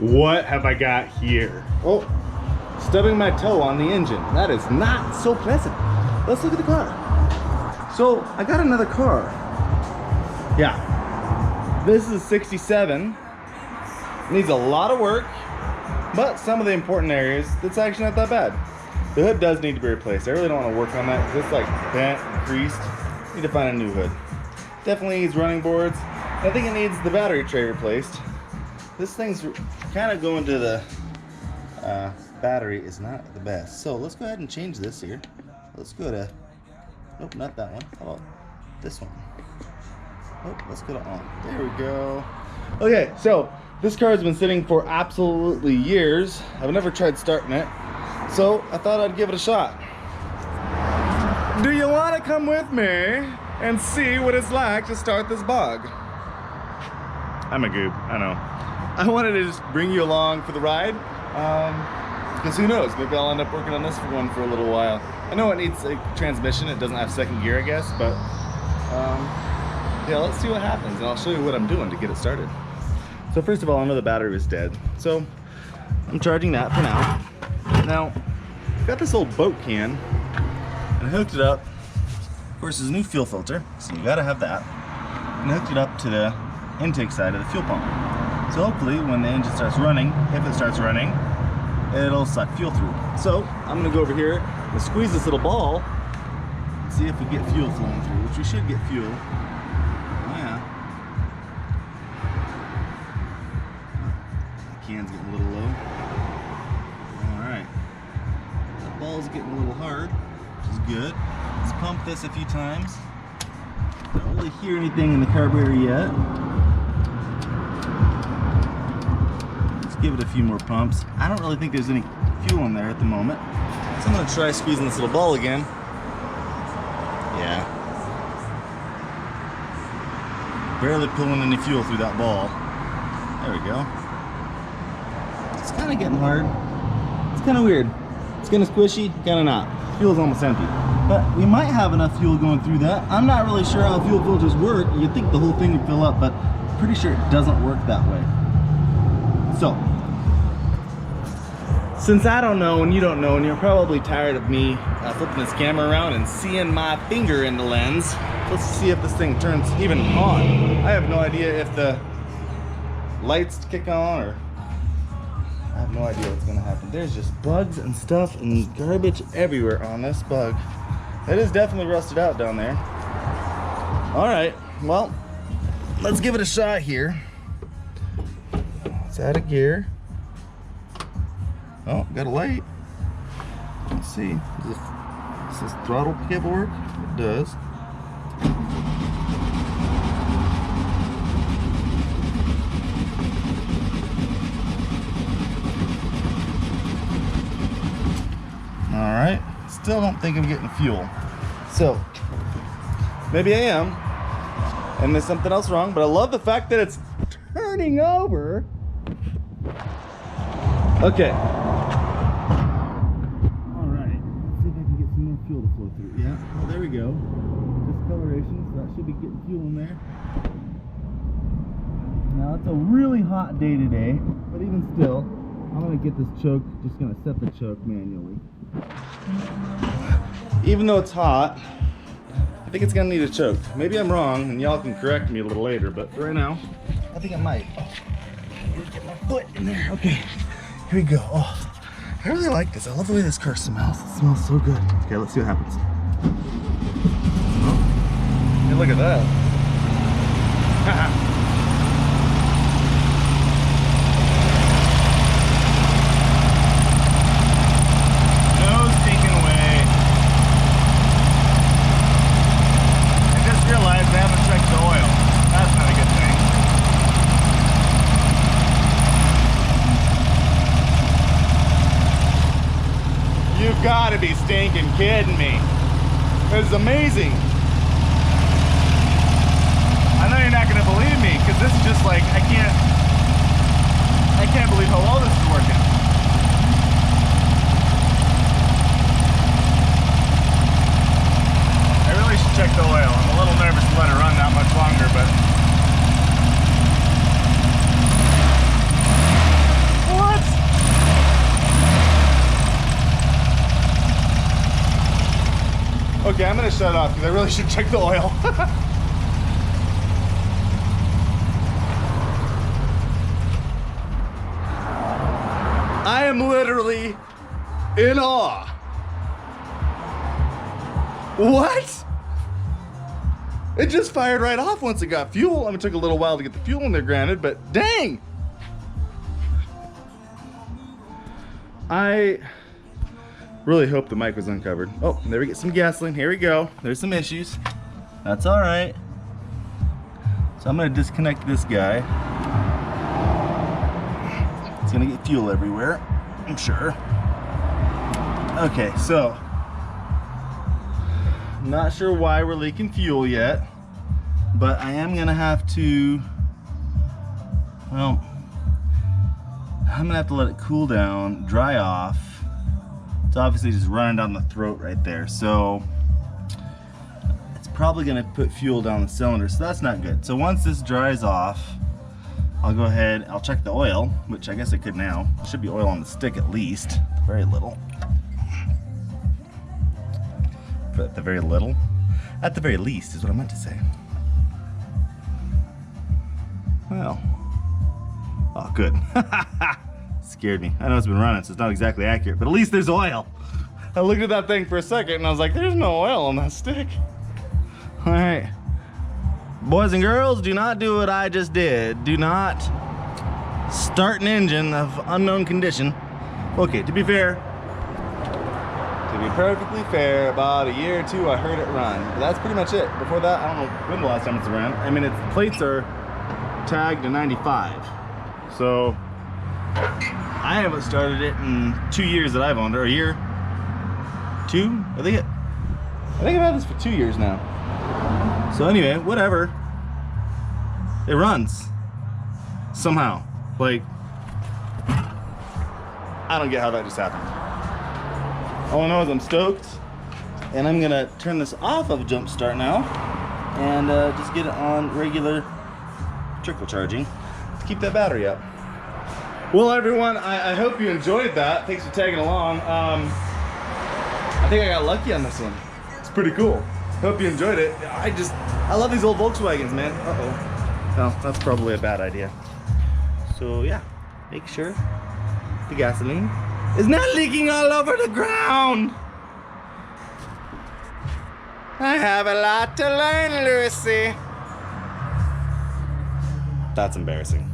What have I got here? Oh, stubbing my toe on the engine. That is not so pleasant. Let's look at the car. So I got another car. Yeah, this is a 67. Needs a lot of work, but some of the important areas, it's actually not that bad. The hood does need to be replaced. I really don't want to work on that because it's like bent and creased. Need to find a new hood. Definitely needs running boards. I think it needs the battery tray replaced. This thing's kind of going to the battery is not the best. So let's go ahead and change this here. Let's go to, nope, not that one. How about this one? Oh, let's go to on. There we go. Okay, so this car has been sitting for absolutely years. I've never tried starting it. So I thought I'd give it a shot. Do you want to come with me and see what it's like to start this bug? I'm a goob, I know. I wanted to just bring you along for the ride. Because who knows, maybe I'll end up working on this one for a little while. I know it needs a transmission, it doesn't have second gear I guess, but yeah, let's see what happens and I'll show you what I'm doing to get it started. So first of all, I know the battery was dead, so I'm charging that for now. Now, I've got this old boat can and I hooked it up. Of course, there's a new fuel filter, so you gotta have that. And I hooked it up to the intake side of the fuel pump. So hopefully when the engine starts running, if it starts running, it'll suck fuel through. So I'm gonna go over here and squeeze this little ball and see if we get fuel flowing through, which we should get fuel. Oh yeah. The can's getting a little low. Alright. That ball's getting a little hard, which is good. Let's pump this a few times. Don't really hear anything in the carburetor yet. Give it a few more pumps. I don't really think there's any fuel in there at the moment. So I'm gonna try squeezing this little ball again. Yeah. Barely pulling any fuel through that ball. There we go. It's kind of getting hard. It's kind of weird. It's kind of squishy, kind of not. Fuel's almost empty. But we might have enough fuel going through that. I'm not really sure how fuel filters work. You'd think the whole thing would fill up, but I'm pretty sure it doesn't work that way. So, since I don't know and you don't know and you're probably tired of me flipping this camera around and seeing my finger in the lens, let's see if this thing turns even on. I have no idea if the lights kick on or I have no idea what's gonna happen. There's just bugs and stuff and garbage everywhere on this bug. It is definitely rusted out down there. All right, well, let's give it a shot here. It's out of gear. Oh, got a light. Let's see. Does this throttle cable work? It does. All right. Still don't think I'm getting fuel. So maybe I am, and there's something else wrong. But I love the fact that it's turning over. Okay. Alright. Let's see if I can get some more fuel to flow through. Yeah, well, there we go. Discoloration, so that should be getting fuel in there. Now, it's a really hot day today, but even still, I'm going to get this choke, just going to set the choke manually. Even though it's hot, I think it's going to need a choke. Maybe I'm wrong, and y'all can correct me a little later, but for right now, I think I might. Get my foot in there. Okay. Here we go. Oh, I really like this. I love the way this car smells. It smells so good. Okay, let's see what happens. Oh, hey, look at that. No stinking way. I just realized I haven't checked the oil. That's not a good thing. You've got to be stinking kidding me. This is amazing. I know you're not going to believe me because this is just like, I can't believe how well this is working. I really should check the oil. I'm a little nervous to let it run that much longer, but shut it off because I really should check the oil. I am literally in awe. What? It just fired right off once it got fuel. I mean, it took a little while to get the fuel in there, granted, but dang. I really hope the mic was uncovered. Oh, there we get some gasoline. Here we go. There's some issues. That's all right. So I'm gonna disconnect this guy. It's gonna get fuel everywhere, I'm sure. Okay, so not sure why we're leaking fuel yet, but I am gonna have to, well, I'm gonna have to let it cool down, dry off. It's obviously just running down the throat right there, so it's probably gonna put fuel down the cylinder, so that's not good. So once this dries off, I'll go ahead, I'll check the oil, which I guess I could now. There should be oil on the stick at least, very little. At the very little? At the very least is what I meant to say. Well, oh good. Scared me. I know it's been running, so it's not exactly accurate, but at least there's oil. I looked at that thing for a second and I was like, there's no oil on that stick. All right. Boys and girls, do not do what I just did. Do not start an engine of unknown condition. Okay, to be fair, to be perfectly fair, about a year or two I heard it run. But that's pretty much it. Before that, I don't know when the last time it's ran. I mean, its plates are tagged to 95. So I haven't started it in 2 years that I've owned it, or a year. 2? I think I've had this for 2 years now. So anyway, whatever. It runs. Somehow. Like, I don't get how that just happened. All I know is I'm stoked. And I'm gonna turn this off of jump start now. And just get it on regular trickle charging to keep that battery up. Well everyone, I hope you enjoyed that. Thanks for tagging along. I think I got lucky on this one. It's pretty cool. Hope you enjoyed it. I love these old Volkswagens, man. Uh-oh. Well, that's probably a bad idea. So yeah, make sure the gasoline is not leaking all over the ground. I have a lot to learn, Lucy. That's embarrassing.